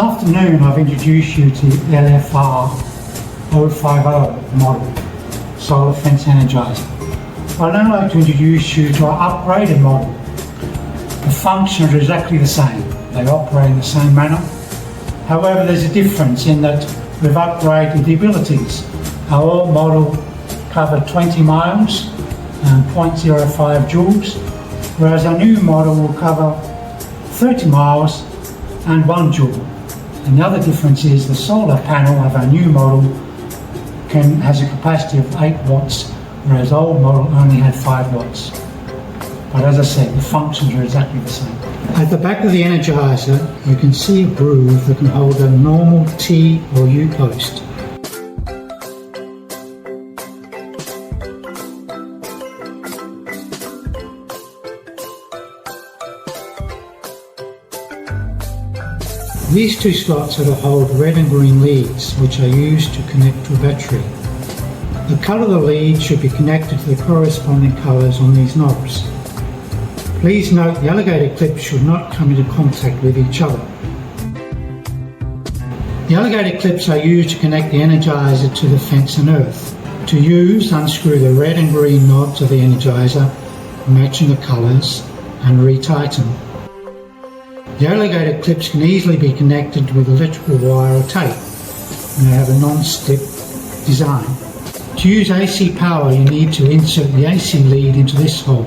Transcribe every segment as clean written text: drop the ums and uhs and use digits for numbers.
afternoon I've introduced you to the LFR050 model, Solar Fence Energizer. I'd now like to introduce you to our upgraded model. The functions are exactly the same, they operate in the same manner. However, there's a difference in that we've upgraded the abilities. Our old model covered 20 miles and 0.05 joules, whereas our new model will cover 30 miles and 1 joule. And the other difference is the solar panel of our new model has a capacity of 8 watts, whereas the old model only had 5 watts. But as I said, the functions are exactly the same. At the back of the Energizer, you can see a groove that can hold a normal T or U post. These two slots are to hold red and green leads, which are used to connect to a battery. The colour of the lead should be connected to the corresponding colours on these knobs. Please note the alligator clips should not come into contact with each other. The alligator clips are used to connect the Energizer to the fence and earth. To use, unscrew the red and green knobs of the Energizer, matching the colours, and retighten. The alligator clips can easily be connected with electrical wire or tape, and they have a non-slip design. To use AC power, you need to insert the AC lead into this hole.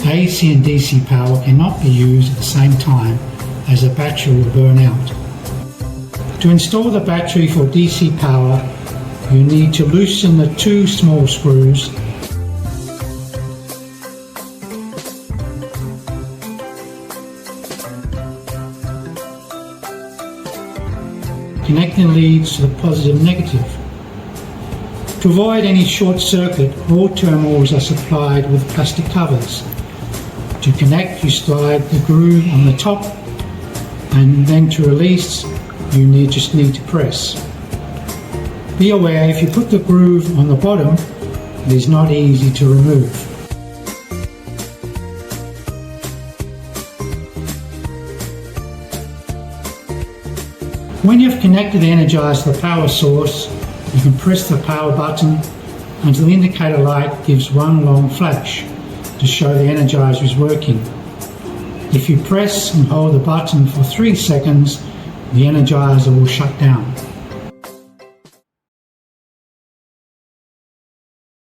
AC and DC power cannot be used at the same time, as the battery will burn out. To install the battery for DC power, you need to loosen the 2 small screws . Connecting leads to the positive and negative. To avoid any short circuit, all terminals are supplied with plastic covers. To connect, you slide the groove on the top, and then to release, you just need to press. Be aware, if you put the groove on the bottom, it is not easy to remove. When you've connected the Energizer to the power source, you can press the power button until the indicator light gives one long flash to show the Energizer is working. If you press and hold the button for 3 seconds, the Energizer will shut down.